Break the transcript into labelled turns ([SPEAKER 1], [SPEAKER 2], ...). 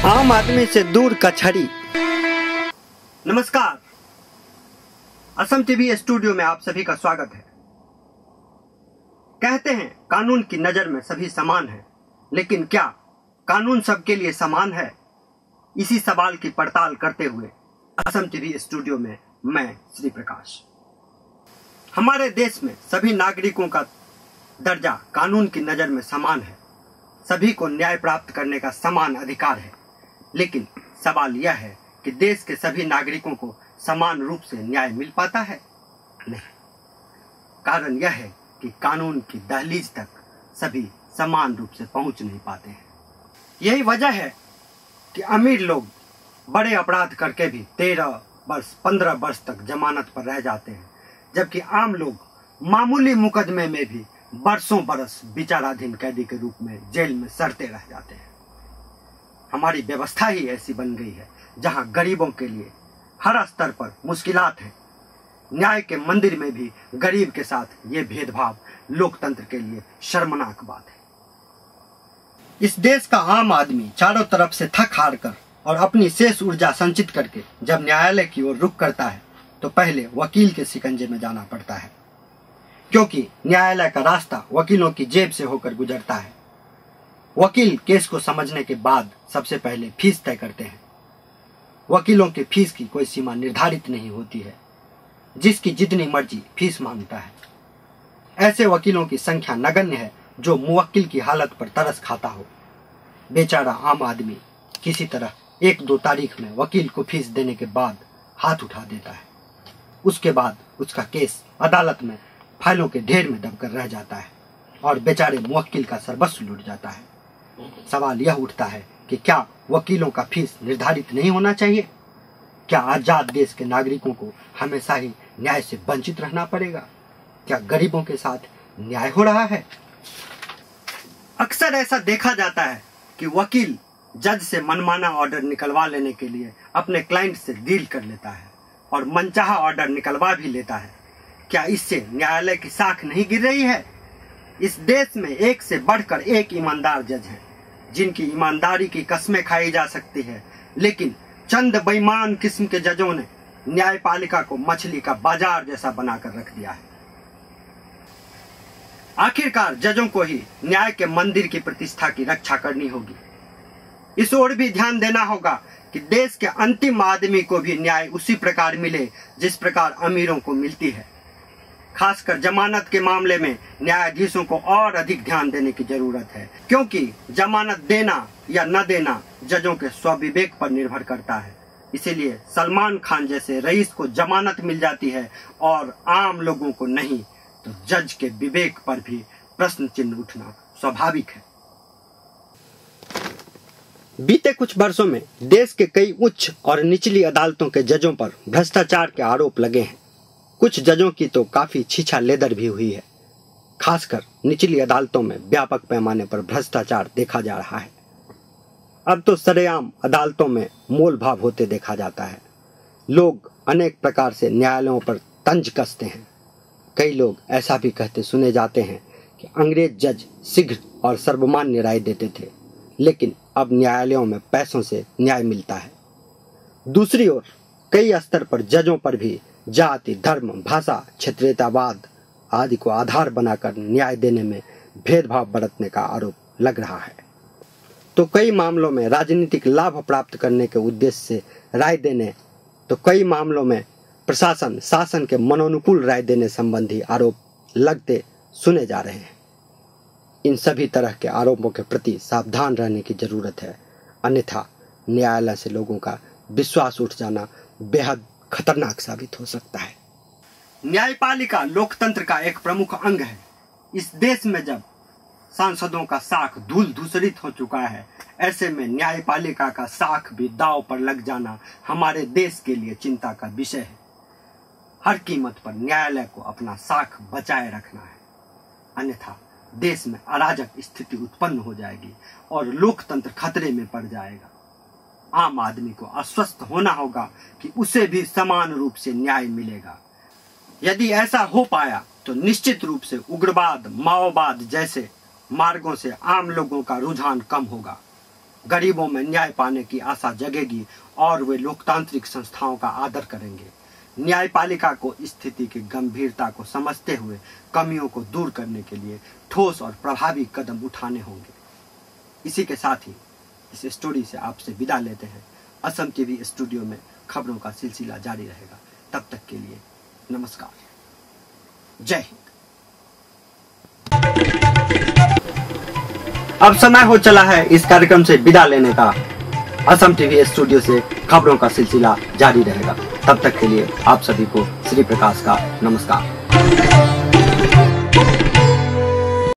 [SPEAKER 1] आम आदमी से दूर कचहरी। नमस्कार, असम टीवी स्टूडियो में आप सभी का स्वागत है। कहते हैं कानून की नजर में सभी समान हैं, लेकिन क्या कानून सबके लिए समान है? इसी सवाल की पड़ताल करते हुए असम टीवी स्टूडियो में मैं श्री प्रकाश। हमारे देश में सभी नागरिकों का दर्जा कानून की नजर में समान है। सभी को न्याय प्राप्त करने का समान अधिकार है, लेकिन सवाल यह है कि देश के सभी नागरिकों को समान रूप से न्याय मिल पाता है? नहीं। कारण यह है कि कानून की दहलीज तक सभी समान रूप से पहुंच नहीं पाते हैं। यही वजह है कि अमीर लोग बड़े अपराध करके भी 13 वर्ष 15 वर्ष तक जमानत पर रह जाते हैं, जबकि आम लोग मामूली मुकदमे में भी बरसों बरस विचाराधीन कैदी के रूप में जेल में सड़ते रह जाते हैं। हमारी व्यवस्था ही ऐसी बन गई है जहां गरीबों के लिए हर स्तर पर मुश्किलात हैं। न्याय के मंदिर में भी गरीब के साथ ये भेदभाव लोकतंत्र के लिए शर्मनाक बात है। इस देश का आम आदमी चारों तरफ से थक हार कर और अपनी शेष ऊर्जा संचित करके जब न्यायालय की ओर रुख करता है तो पहले वकील के शिकंजे में जाना पड़ता है, क्योंकि न्यायालय का रास्ता वकीलों की जेब से होकर गुजरता है। वकील केस को समझने के बाद सबसे पहले फीस तय करते हैं। वकीलों की फीस की कोई सीमा निर्धारित नहीं होती है, जिसकी जितनी मर्जी फीस मांगता है। ऐसे वकीलों की संख्या नगण्य है जो मुवक्किल की हालत पर तरस खाता हो। बेचारा आम आदमी किसी तरह 1-2 तारीख में वकील को फीस देने के बाद हाथ उठा देता है। उसके बाद उसका केस अदालत में फाइलों के ढेर में दबकर रह जाता है और बेचारे मुवक्किल का सर्वस्व लूट जाता है। सवाल यह उठता है कि क्या वकीलों का फीस निर्धारित नहीं होना चाहिए? क्या आजाद देश के नागरिकों को हमेशा ही न्याय से वंचित रहना पड़ेगा? क्या गरीबों के साथ न्याय हो रहा है? अक्सर ऐसा देखा जाता है कि वकील जज से मनमाना ऑर्डर निकलवा लेने के लिए अपने क्लाइंट से डील कर लेता है और मनचाहा ऑर्डर निकलवा भी लेता है। क्या इससे न्यायालय की साख नहीं गिर रही है? इस देश में एक से बढ़कर एक ईमानदार जज हैं, जिनकी ईमानदारी की कस्में खाई जा सकती है, लेकिन चंद बेईमान किस्म के जजों ने न्यायपालिका को मछली का बाजार जैसा बनाकर रख दिया है। आखिरकार जजों को ही न्याय के मंदिर की प्रतिष्ठा की रक्षा करनी होगी। इस ओर भी ध्यान देना होगा कि देश के अंतिम आदमी को भी न्याय उसी प्रकार मिले जिस प्रकार अमीरों को मिलती है। खासकर जमानत के मामले में न्यायाधीशों को और अधिक ध्यान देने की जरूरत है, क्योंकि जमानत देना या न देना जजों के स्वविवेक पर निर्भर करता है। इसीलिए सलमान खान जैसे रईस को जमानत मिल जाती है और आम लोगों को नहीं, तो जज के विवेक पर भी प्रश्न चिन्ह उठना स्वाभाविक है। बीते कुछ वर्षों में देश के कई उच्च और निचली अदालतों के जजों पर भ्रष्टाचार के आरोप लगे हैं। कुछ जजों की तो काफी छीछा लेदर भी हुई है। खासकर निचली अदालतों में व्यापक पैमाने पर भ्रष्टाचार देखा जा रहा है। अब तो सरेआम अदालतों में मोल भाव होते देखा जाता है। लोग अनेक प्रकार से न्यायालयों पर तंज कसते हैं। कई लोग ऐसा भी कहते सुने जाते हैं कि अंग्रेज जज शीघ्र और सर्वमान्य राय देते थे, लेकिन अब न्यायालयों में पैसों से न्याय मिलता है। दूसरी ओर कई स्तर पर जजों पर भी जाति, धर्म, भाषा, क्षेत्रीयतावाद आदि को आधार बनाकर न्याय देने में भेदभाव बरतने का आरोप लग रहा है। तो कई मामलों में राजनीतिक लाभ प्राप्त करने के उद्देश्य से राय देने, तो कई मामलों में प्रशासन शासन के मनोनुकूल राय देने संबंधी आरोप लगते सुने जा रहे हैं। इन सभी तरह के आरोपों के प्रति सावधान रहने की जरूरत है, अन्यथा न्यायालय से लोगों का विश्वास उठ जाना बेहद खतरनाक साबित हो सकता है। न्यायपालिका लोकतंत्र का एक प्रमुख अंग है। इस देश में जब सांसदों का साख धूल धूसरित हो चुका है, ऐसे में न्यायपालिका का साख भी दांव पर लग जाना हमारे देश के लिए चिंता का विषय है। हर कीमत पर न्यायालय को अपना साख बचाए रखना है, अन्यथा देश में अराजक स्थिति उत्पन्न हो जाएगी और लोकतंत्र खतरे में पड़ जाएगा। आम आदमी को आश्वस्त होना होगा कि उसे भी समान रूप से न्याय मिलेगा। यदि ऐसा हो पाया तो निश्चित रूप से उग्रवाद, माओवाद जैसे मार्गों से आम लोगों का रुझान कम होगा। गरीबों में न्याय पाने की आशा जगेगी और वे लोकतांत्रिक संस्थाओं का आदर करेंगे। न्यायपालिका को स्थिति की गंभीरता को समझते हुए कमियों को दूर करने के लिए ठोस और प्रभावी कदम उठाने होंगे। इसी के साथ ही इस स्टोरी से आपसे विदा लेते हैं। असम टीवी स्टूडियो में खबरों का सिलसिला जारी रहेगा। तब तक के लिए नमस्कार, जय हिंद। अब समय हो चला है इस कार्यक्रम से विदा लेने का। असम टीवी स्टूडियो से खबरों का सिलसिला जारी रहेगा। तब तक के लिए आप सभी को श्री प्रकाश का नमस्कार।